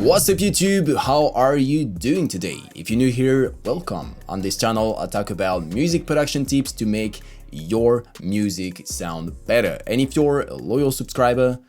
What's up YouTube? How are you doing today? If you're new here, welcome. On this channel, I talk about music production tips to make your music sound better. And if you're a loyal subscriber,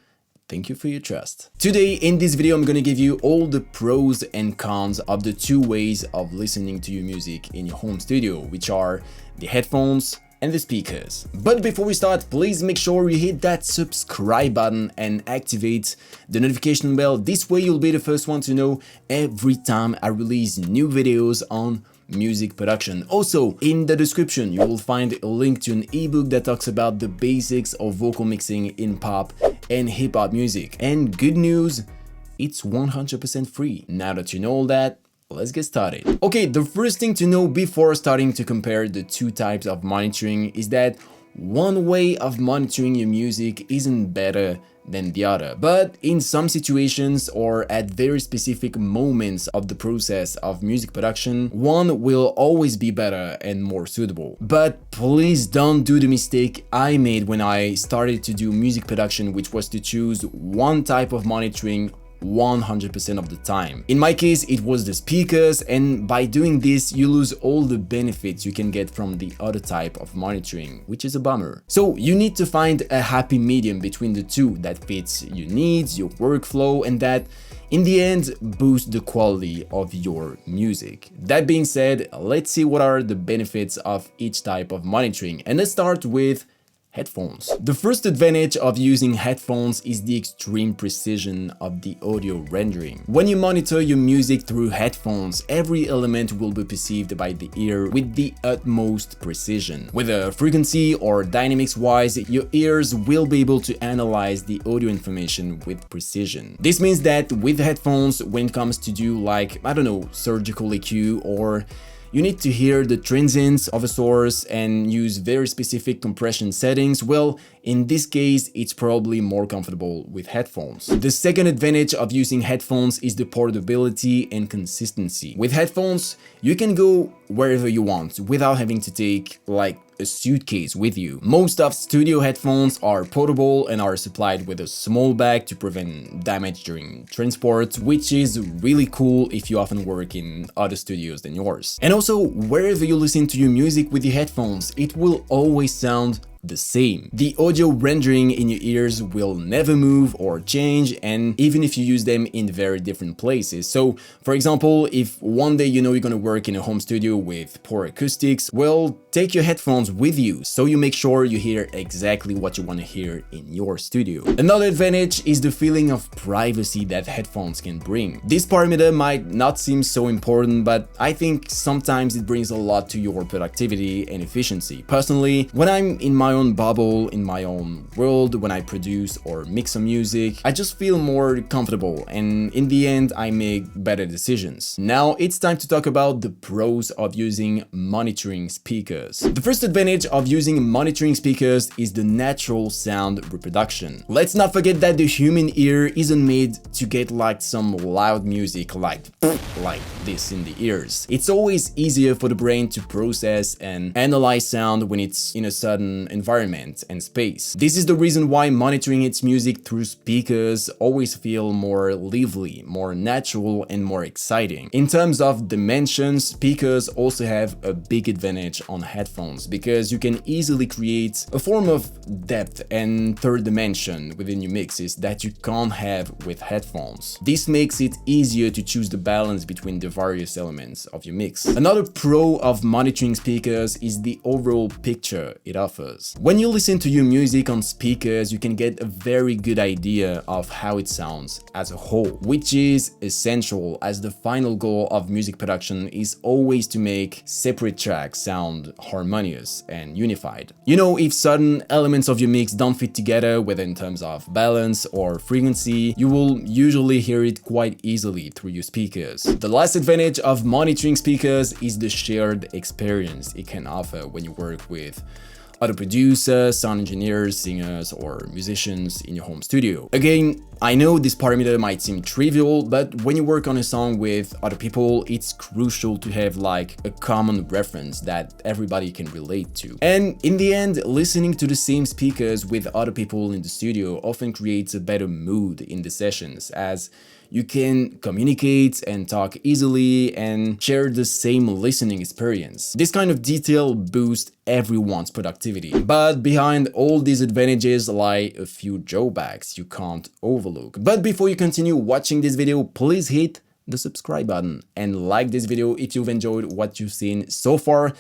thank you for your trust. Today in this video, I'm gonna give you all the pros and cons of the two ways of listening to your music in your home studio, which are the headphones and the speakers. But before we start, please make sure you hit that subscribe button and activate the notification bell. This way you'll be the first one to know every time I release new videos on music production. Also, in the description, you will find a link to an ebook that talks about the basics of vocal mixing in pop and hip-hop music. And good news, it's 100% free. Now that you know all that, let's get started. Okay, the first thing to know before starting to compare the two types of monitoring is that one way of monitoring your music isn't better than the other, but in some situations or at very specific moments of the process of music production, one will always be better and more suitable. But please don't do the mistake I made when I started to do music production, which was to choose one type of monitoring 100% of the time. In my case, it was the speakers, and by doing this, you lose all the benefits you can get from the other type of monitoring, which is a bummer. So you need to find a happy medium between the two that fits your needs, your workflow, and that in the end boosts the quality of your music. That being said, let's see what are the benefits of each type of monitoring, and let's start with headphones. The first advantage of using headphones is the extreme precision of the audio rendering. When you monitor your music through headphones, every element will be perceived by the ear with the utmost precision. Whether frequency or dynamics wise, your ears will be able to analyze the audio information with precision. This means that with headphones, when it comes to do like, I don't know, surgical EQ, or you need to hear the transients of a source and use very specific compression settings, well, in this case, it's probably more comfortable with headphones. The second advantage of using headphones is the portability and consistency. With headphones, you can go wherever you want without having to take like a suitcase with you. Most of studio headphones are portable and are supplied with a small bag to prevent damage during transport, which is really cool if you often work in other studios than yours. And also, wherever you listen to your music with your headphones, it will always sound the same. The audio rendering in your ears will never move or change, and even if you use them in very different places. So, for example, if one day you know you're gonna work in a home studio with poor acoustics, well, take your headphones with you so you make sure you hear exactly what you want to hear in your studio. Another advantage is the feeling of privacy that headphones can bring. This parameter might not seem so important, but I think sometimes it brings a lot to your productivity and efficiency. Personally, when I'm in my own bubble, in my own world, when I produce or mix some music, I just feel more comfortable, and in the end I make better decisions. Now it's time to talk about the pros of using monitoring speakers. The first advantage of using monitoring speakers is the natural sound reproduction. Let's not forget that the human ear isn't made to get like some loud music like this in the ears. It's always easier for the brain to process and analyze sound when it's in a certain environment and space. This is the reason why monitoring its music through speakers always feel more lively, more natural, and more exciting. In terms of dimensions, speakers also have a big advantage on headphones because you can easily create a form of depth and third dimension within your mixes that you can't have with headphones. This makes it easier to choose the balance between the various elements of your mix. Another pro of monitoring speakers is the overall picture it offers. When you listen to your music on speakers, you can get a very good idea of how it sounds as a whole, which is essential as the final goal of music production is always to make separate tracks sound harmonious and unified. You know, if certain elements of your mix don't fit together, whether in terms of balance or frequency, you will usually hear it quite easily through your speakers. The last advantage of monitoring speakers is the shared experience it can offer when you work with other producers, sound engineers, singers, or musicians in your home studio. Again, I know this parameter might seem trivial, but when you work on a song with other people, it's crucial to have like a common reference that everybody can relate to. And in the end, listening to the same speakers with other people in the studio often creates a better mood in the sessions, as you can communicate and talk easily and share the same listening experience. This kind of detail boosts everyone's productivity. But behind all these advantages lie a few drawbacks you can't overlook. But before you continue watching this video, please hit the subscribe button and like this video if you've enjoyed what you've seen so far.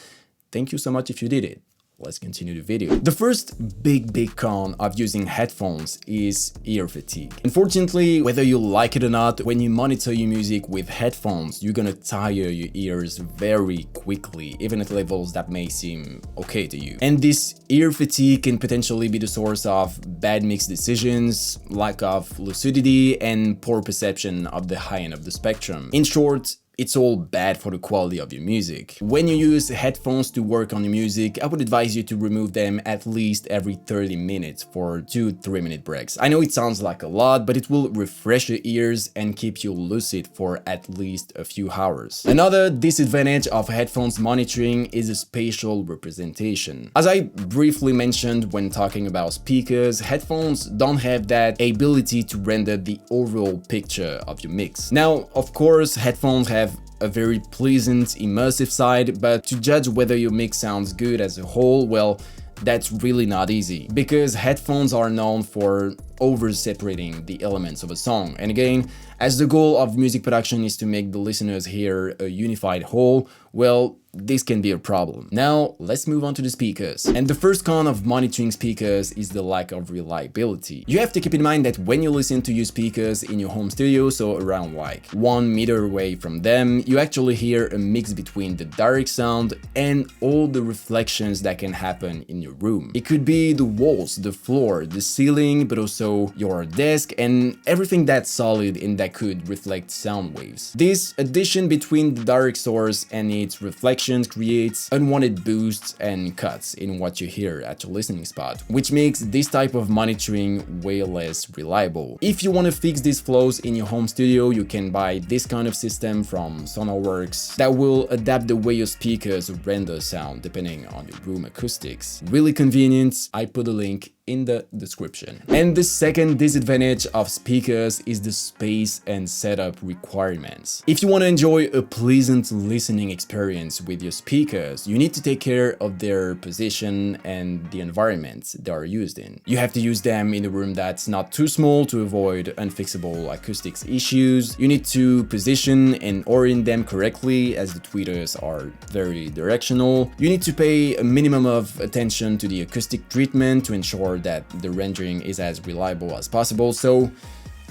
Thank you so much if you did it. Let's continue the video. The first big con of using headphones is ear fatigue. Unfortunately, whether you like it or not, when you monitor your music with headphones, you're gonna tire your ears very quickly, even at levels that may seem okay to you. And this ear fatigue can potentially be the source of bad mix decisions, lack of lucidity, and poor perception of the high end of the spectrum. In short, it's all bad for the quality of your music. When you use headphones to work on your music, I would advise you to remove them at least every 30 minutes for 2-3 minute breaks. I know it sounds like a lot, but it will refresh your ears and keep you lucid for at least a few hours. Another disadvantage of headphones monitoring is the spatial representation. As I briefly mentioned when talking about speakers, headphones don't have that ability to render the overall picture of your mix. Now, of course, headphones have a very pleasant, immersive side, but to judge whether your mix sounds good as a whole, well, that's really not easy, because headphones are known for over-separating the elements of a song. And again, as the goal of music production is to make the listeners hear a unified whole, well, this can be a problem. Now, let's move on to the speakers. And the first con of monitoring speakers is the lack of reliability. You have to keep in mind that when you listen to your speakers in your home studio, so around like 1 meter away from them, you actually hear a mix between the direct sound and all the reflections that can happen in your room. It could be the walls, the floor, the ceiling, but also your desk and everything that's solid and that could reflect sound waves. This addition between the direct source and its reflection creates unwanted boosts and cuts in what you hear at your listening spot, which makes this type of monitoring way less reliable. If you want to fix these flaws in your home studio, you can buy this kind of system from Sonarworks that will adapt the way your speakers render sound depending on your room acoustics. Really convenient. I put a link in the description. And the second disadvantage of speakers is the space and setup requirements. If you want to enjoy a pleasant listening experience with your speakers, you need to take care of their position and the environment they are used in. You have to use them in a room that's not too small to avoid unfixable acoustics issues. You need to position and orient them correctly, as the tweeters are very directional. You need to pay a minimum of attention to the acoustic treatment to ensure that the rendering is as reliable as possible. So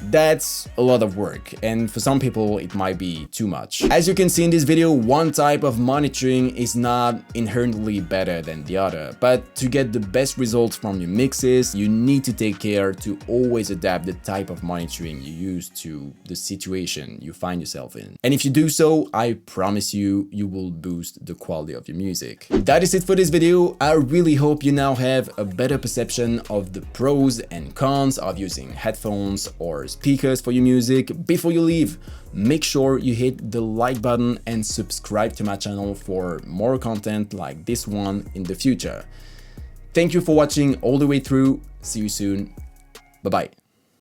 that's a lot of work, and for some people it might be too much. As you can see in this video, one type of monitoring is not inherently better than the other, but to get the best results from your mixes, you need to take care to always adapt the type of monitoring you use to the situation you find yourself in. And if you do so, I promise you, you will boost the quality of your music. That is it for this video. I really hope you now have a better perception of the pros and cons of using headphones or speakers for your music. Before you leave, make sure you hit the like button and subscribe to my channel for more content like this one in the future. Thank you for watching all the way through. See you soon. Bye bye.